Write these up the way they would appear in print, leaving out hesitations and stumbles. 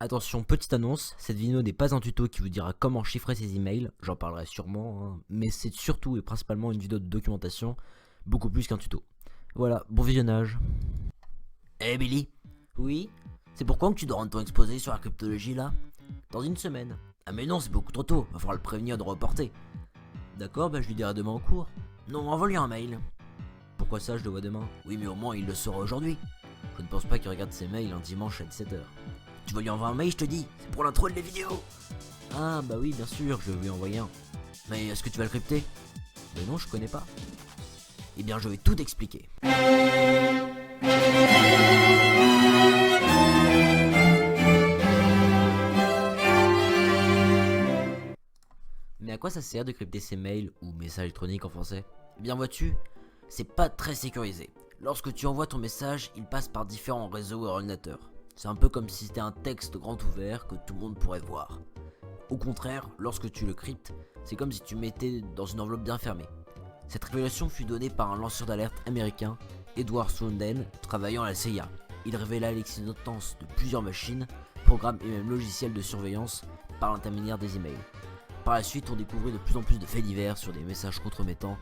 Attention, petite annonce, cette vidéo n'est pas un tuto qui vous dira comment chiffrer ses emails, j'en parlerai sûrement, mais c'est surtout et principalement une vidéo de documentation, beaucoup plus qu'un tuto. Voilà, bon visionnage. Eh Billy, Oui? c'est pour quand que tu dois rendre ton exposé sur la cryptologie là? Dans une semaine. Ah mais non, c'est beaucoup trop tôt, va falloir le prévenir de reporter. D'accord, bah je lui dirai demain en cours. Non, envoie-lui un mail. Pourquoi ça, je le vois demain? Oui mais au moins il le saura aujourd'hui. Je ne pense pas qu'il regarde ses mails un dimanche à 17h. Tu vas lui envoyer un mail, je te dis, c'est pour l'intro de les vidéos. Ah bah oui, bien sûr, je vais lui envoyer un. Mais est-ce que tu vas le crypter? Mais non, je connais pas. Eh bien je vais tout expliquer. Mais à quoi ça sert de crypter ses mails ou messages électroniques en français? Eh bien vois-tu, c'est pas très sécurisé. Lorsque tu envoies ton message, il passe par différents réseaux et ordinateurs. C'est un peu comme si c'était un texte grand ouvert que tout le monde pourrait voir. Au contraire, lorsque tu le cryptes, c'est comme si tu mettais dans une enveloppe bien fermée. Cette révélation fut donnée par un lanceur d'alerte américain, Edward Snowden, travaillant à la CIA. Il révéla l'existence de plusieurs machines, programmes et même logiciels de surveillance par l'intermédiaire des emails. Par la suite, on découvrit de plus en plus de faits divers sur des messages compromettants,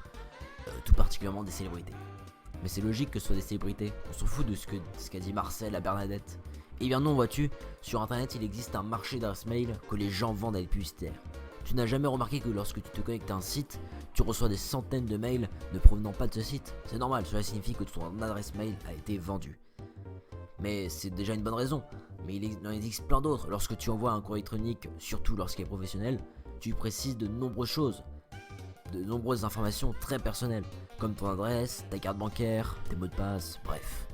tout particulièrement des célébrités. Mais c'est logique que ce soit des célébrités, on s'en fout de ce qu'a dit Marcel à Bernadette. Eh bien non, vois-tu, sur internet il existe un marché d'adresses mail que les gens vendent à des publicitaires. Tu n'as jamais remarqué que lorsque tu te connectes à un site, tu reçois des centaines de mails ne provenant pas de ce site? C'est normal, cela signifie que ton adresse mail a été vendue. Mais c'est déjà une bonne raison, mais il en existe plein d'autres. Lorsque tu envoies un courrier électronique, surtout lorsqu'il est professionnel, tu précises de nombreuses choses, de nombreuses informations très personnelles, comme ton adresse, ta carte bancaire, tes mots de passe, bref.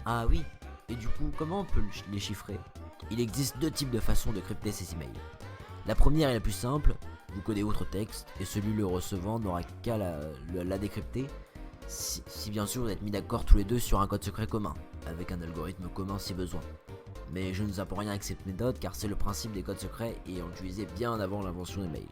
Ah oui, et du coup, comment on peut les chiffrer? Il existe deux types de façons de crypter ces emails. La première est la plus simple, vous codez votre texte et celui le recevant n'aura qu'à la décrypter si bien sûr vous êtes mis d'accord tous les deux sur un code secret commun, avec un algorithme commun si besoin. Mais je ne vous apprends rien avec cette méthode car c'est le principe des codes secrets et on l'utilisait bien avant l'invention des mails.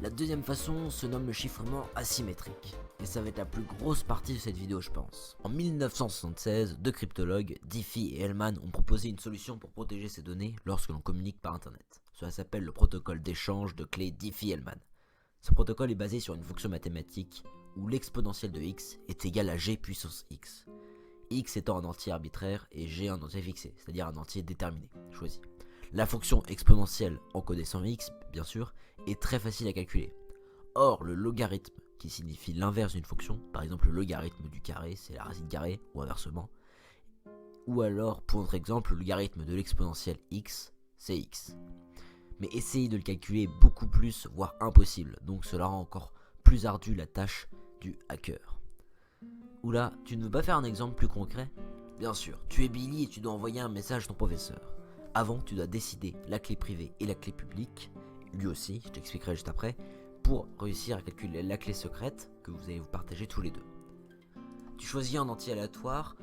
La deuxième façon se nomme le chiffrement asymétrique, et ça va être la plus grosse partie de cette vidéo je pense. En 1976, deux cryptologues, Diffie et Hellman, ont proposé une solution pour protéger ces données lorsque l'on communique par internet. Cela s'appelle le protocole d'échange de clés Diffie-Hellman. Ce protocole est basé sur une fonction mathématique où l'exponentielle de x est égal à g puissance x. X étant un entier arbitraire et g un entier fixé, c'est-à-dire un entier déterminé, choisi. La fonction exponentielle encodée sans x, bien sûr, est très facile à calculer. Or, le logarithme, qui signifie l'inverse d'une fonction, par exemple le logarithme du carré, c'est la racine carrée, ou inversement, ou alors, pour notre exemple, le logarithme de l'exponentielle x, c'est x. Mais essayer de le calculer est beaucoup plus, voire impossible, donc cela rend encore plus ardue la tâche du hacker. Oula, tu ne veux pas faire un exemple plus concret? Bien sûr, tu es Billy et tu dois envoyer un message à ton professeur. Avant, tu dois décider la clé privée et la clé publique, lui aussi, je t'expliquerai juste après, pour réussir à calculer la clé secrète que vous allez vous partager tous les deux. Tu choisis un entier aléatoire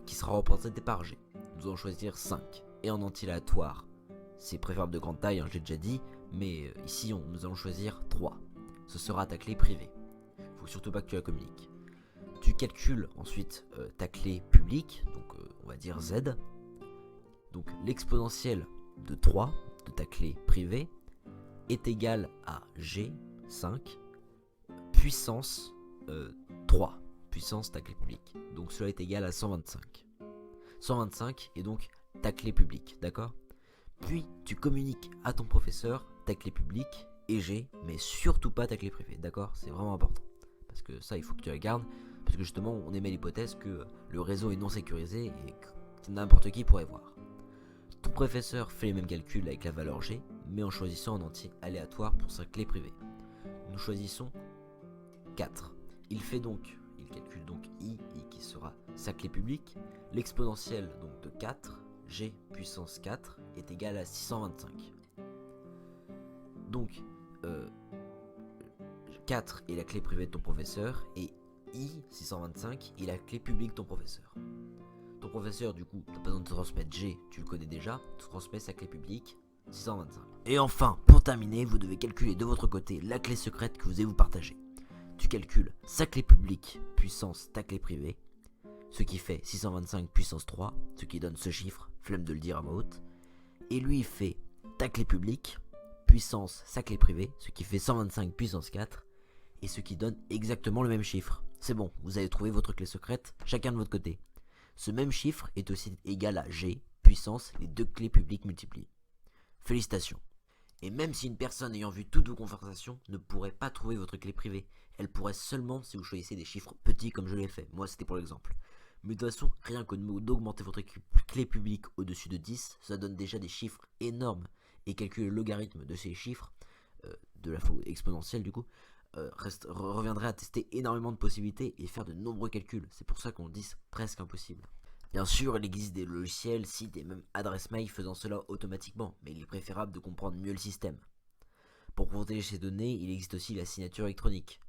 qui sera représenté par G. Nous allons choisir 5. Et un entier aléatoire, c'est préférable de grande taille, j'ai déjà dit, mais ici nous allons choisir 3. Ce sera ta clé privée. Faut surtout pas que tu la communiques. Tu calcules ensuite ta clé publique, donc on va dire Z. Donc l'exponentielle de 3 de ta clé privée est égale à G, 5, puissance 3, puissance ta clé publique. Donc cela est égal à 125. 125 est donc ta clé publique, d'accord? Puis tu communiques à ton professeur ta clé publique et G, mais surtout pas ta clé privée, d'accord? C'est vraiment important. Parce que ça, il faut que tu la gardes, parce que justement, on émet l'hypothèse que le réseau est non sécurisé et que n'importe qui pourrait voir. Ton professeur fait les mêmes calculs avec la valeur G, mais en choisissant un entier aléatoire pour sa clé privée. Nous choisissons 4. Il calcule donc I qui sera sa clé publique. L'exponentielle donc de 4, G puissance 4, est égale à 625. Donc, 4 est la clé privée de ton professeur, et I, 625, est la clé publique de ton professeur. Ton professeur, du coup, t'as pas besoin de te transmettre G, tu le connais déjà, tu transmets sa clé publique, 625. Et enfin, pour terminer, vous devez calculer de votre côté la clé secrète que vous allez vous partager. Tu calcules sa clé publique puissance ta clé privée, ce qui fait 625 puissance 3, ce qui donne ce chiffre, flemme de le dire à voix haute. Et lui il fait ta clé publique, puissance sa clé privée, ce qui fait 125 puissance 4, et ce qui donne exactement le même chiffre. C'est bon, vous avez trouvé votre clé secrète, chacun de votre côté. Ce même chiffre est aussi égal à G, puissance, les deux clés publiques multipliées. Félicitations. Et même si une personne ayant vu toutes vos conversations ne pourrait pas trouver votre clé privée, elle pourrait seulement si vous choisissez des chiffres petits comme je l'ai fait. Moi c'était pour l'exemple. Mais de toute façon, rien que d'augmenter votre clé publique au-dessus de 10, ça donne déjà des chiffres énormes. Et calculer le logarithme de ces chiffres, de la fois exponentielle du coup, reviendrait à tester énormément de possibilités et faire de nombreux calculs. C'est pour ça qu'on dit presque impossible. Bien sûr, il existe des logiciels, sites et même adresses mail faisant cela automatiquement, mais il est préférable de comprendre mieux le système. Pour protéger ces données, il existe aussi la signature électronique,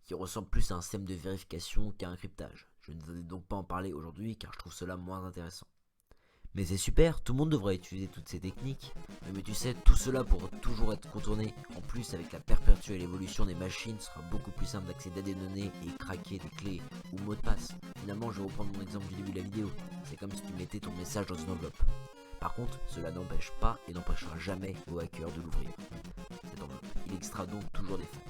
qui ressemble plus à un système de vérification qu'à un cryptage. Je ne vais donc pas en parler aujourd'hui car je trouve cela moins intéressant. Mais c'est super, tout le monde devrait utiliser toutes ces techniques, mais tu sais, tout cela pourra toujours être contourné. En plus, avec la perpétuelle évolution des machines, ce sera beaucoup plus simple d'accéder à des données et craquer des clés ou mots de passe. Finalement, je vais reprendre mon exemple du début de la vidéo, c'est comme si tu mettais ton message dans une enveloppe. Par contre, cela n'empêche pas et n'empêchera jamais au hacker de l'ouvrir. Cette enveloppe, il extrait donc toujours des fonds.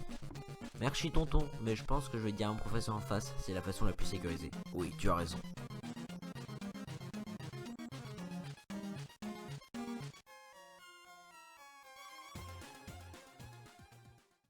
Merci tonton, mais je pense que je vais dire à mon professeur en face, c'est la façon la plus sécurisée. Oui, tu as raison.